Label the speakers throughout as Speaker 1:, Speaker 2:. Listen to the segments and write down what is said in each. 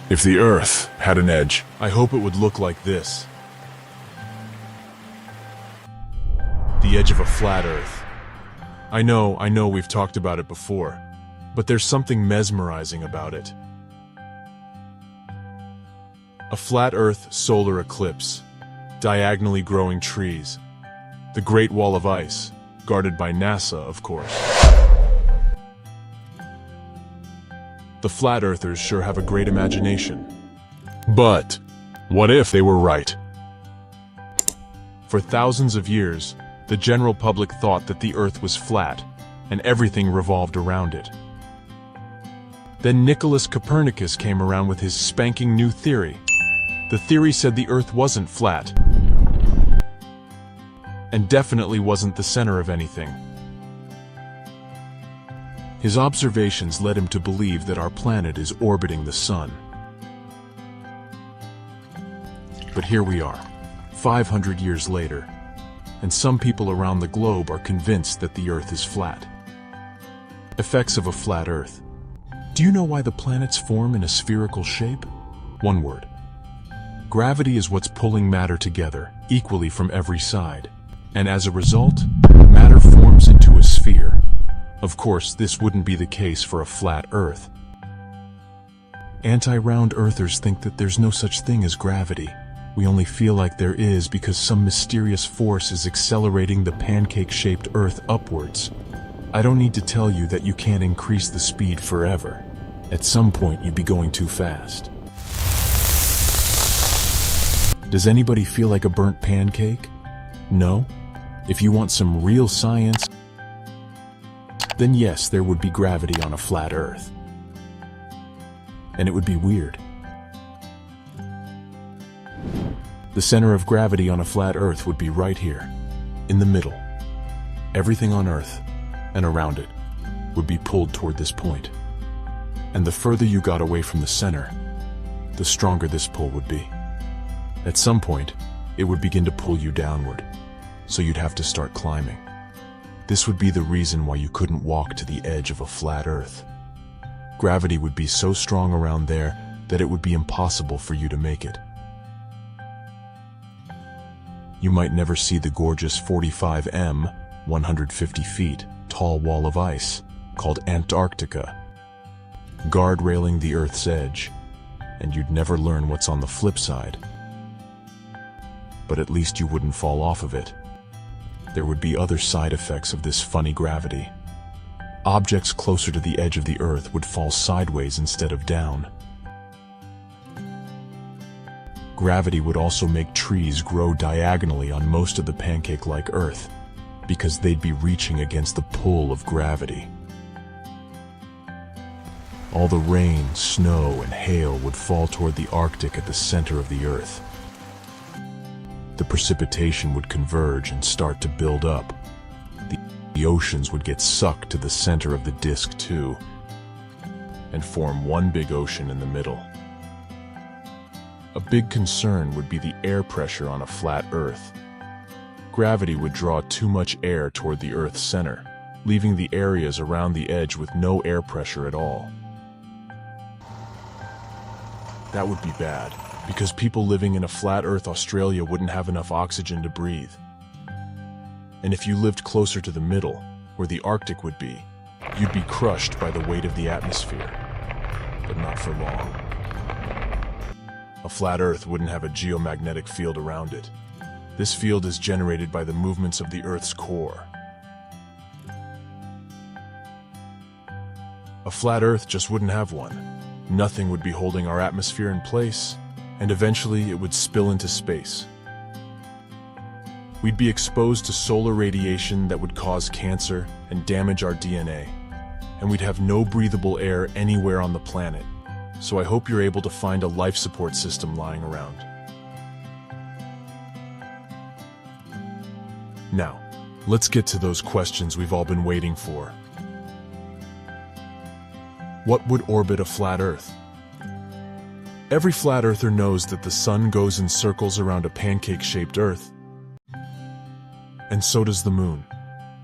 Speaker 1: If the Earth had an edge,
Speaker 2: I hope it would look like this. The edge of a flat Earth. I know we've talked about it before, but there's something mesmerizing about it. A flat Earth solar eclipse, diagonally growing trees, the Great Wall of Ice, guarded by NASA, of course. The flat earthers sure have a great imagination. But what if they were right? For thousands of years, the general public thought that the Earth was flat, and everything revolved around it. Then Nicholas Copernicus came around with his spanking new theory. The theory said the Earth wasn't flat, and definitely wasn't the center of anything. His observations led him to believe that our planet is orbiting the sun. But here we are, 500 years later, and some people around the globe are convinced that the Earth is flat. Effects of a flat Earth. Do you know why the planets form in a spherical shape? One word. Gravity is what's pulling matter together, equally from every side. And as a result, matter forms into a sphere. Of course, this wouldn't be the case for a flat Earth. Anti-round earthers think that there's no such thing as gravity. We only feel like there is because some mysterious force is accelerating the pancake-shaped Earth upwards. I don't need to tell you that you can't increase the speed forever. At some point, you'd be going too fast. Does anybody feel like a burnt pancake? No? If you want some real science, then yes, there would be gravity on a flat Earth. And it would be weird. The center of gravity on a flat Earth would be right here, in the middle. Everything on Earth, and around it, would be pulled toward this point. And the further you got away from the center, the stronger this pull would be. At some point, it would begin to pull you downward, so you'd have to start climbing. This would be the reason why you couldn't walk to the edge of a flat Earth. Gravity would be so strong around there that it would be impossible for you to make it. You might never see the gorgeous 45 150 feet, tall wall of ice, called Antarctica, guard-railing the Earth's edge, and you'd never learn what's on the flip side. But at least you wouldn't fall off of it. There would be other side effects of this funny gravity. Objects closer to the edge of the Earth would fall sideways instead of down. Gravity would also make trees grow diagonally on most of the pancake-like Earth, because they'd be reaching against the pull of gravity. All the rain, snow, and hail would fall toward the Arctic at the center of the Earth. The precipitation would converge and start to build up. The oceans would get sucked to the center of the disk too, and form one big ocean in the middle. A big concern would be the air pressure on a flat Earth. Gravity would draw too much air toward the Earth's center, leaving the areas around the edge with no air pressure at all. That would be bad, because people living in a flat Earth Australia wouldn't have enough oxygen to breathe. And if you lived closer to the middle, where the Arctic would be, you'd be crushed by the weight of the atmosphere. But not for long. A flat Earth wouldn't have a geomagnetic field around it. This field is generated by the movements of the Earth's core. A flat Earth just wouldn't have one. Nothing would be holding our atmosphere in place, and eventually it would spill into space. We'd be exposed to solar radiation that would cause cancer and damage our DNA, and we'd have no breathable air anywhere on the planet, so I hope you're able to find a life support system lying around. Now, let's get to those questions we've all been waiting for. What would orbit a flat Earth? Every flat earther knows that the sun goes in circles around a pancake-shaped Earth. And so does the moon.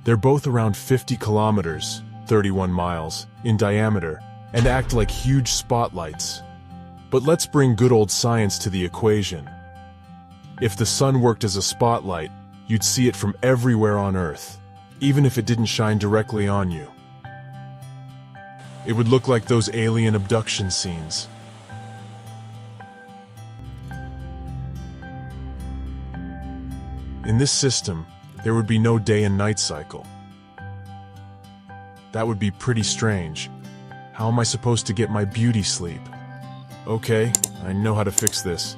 Speaker 2: They're both around 50 kilometers, 31 miles, in diameter, and act like huge spotlights. But let's bring good old science to the equation. If the sun worked as a spotlight, you'd see it from everywhere on Earth, even if it didn't shine directly on you. It would look like those alien abduction scenes. In this system, there would be no day and night cycle. That would be pretty strange. How am I supposed to get my beauty sleep? Okay, I know how to fix this.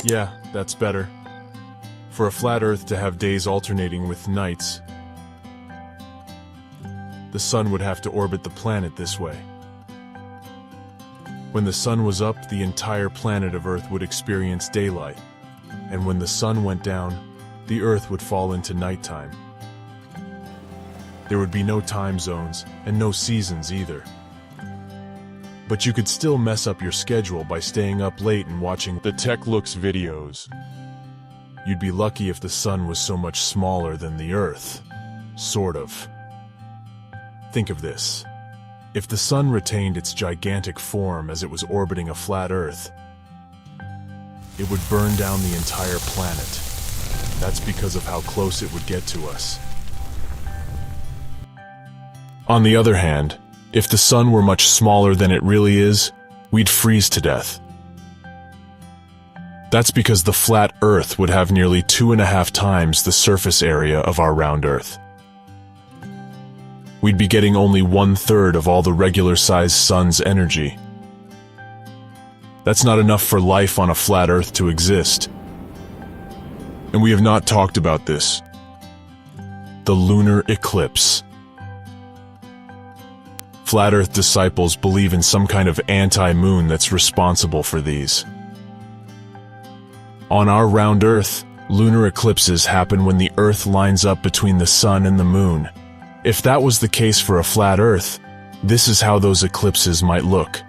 Speaker 2: Yeah, that's better. For a flat Earth to have days alternating with nights, the sun would have to orbit the planet this way. When the sun was up, the entire planet of Earth would experience daylight, and when the sun went down, the Earth would fall into nighttime. There would be no time zones, and no seasons either. But you could still mess up your schedule by staying up late and watching the Tech Looks videos. You'd be lucky if the sun was so much smaller than the Earth. Sort of. Think of this. If the sun retained its gigantic form as it was orbiting a flat Earth, it would burn down the entire planet. That's because of how close it would get to us. On the other hand, if the sun were much smaller than it really is, we'd freeze to death. That's because the flat Earth would have nearly 2.5 times the surface area of our round Earth. We'd be getting only 1/3 of all the regular-sized sun's energy. That's not enough for life on a flat Earth to exist. And we have not talked about this. The lunar eclipse. Flat Earth disciples believe in some kind of anti-moon that's responsible for these. On our round Earth, lunar eclipses happen when the Earth lines up between the sun and the moon. If that was the case for a flat Earth, this is how those eclipses might look.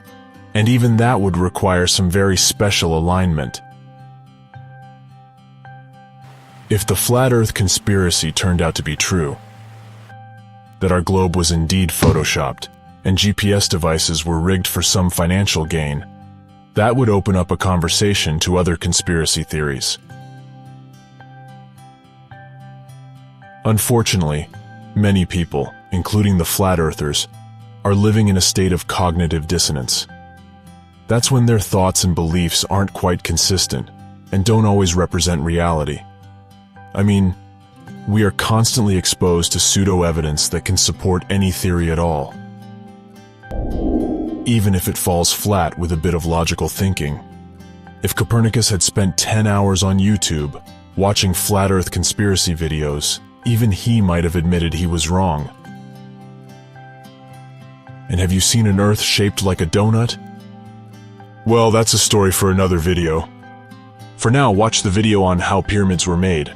Speaker 2: And even that would require some very special alignment. If the flat Earth conspiracy turned out to be true, that our globe was indeed photoshopped, and GPS devices were rigged for some financial gain, that would open up a conversation to other conspiracy theories. Unfortunately, many people, including the flat earthers, are living in a state of cognitive dissonance. That's when their thoughts and beliefs aren't quite consistent and don't always represent reality. I mean, we are constantly exposed to pseudo-evidence that can support any theory at all, even if it falls flat with a bit of logical thinking. If Copernicus had spent 10 hours on YouTube watching flat Earth conspiracy videos, even he might have admitted he was wrong. And have you seen an Earth shaped like a donut? Well, that's a story for another video. For now, watch the video on how pyramids were made.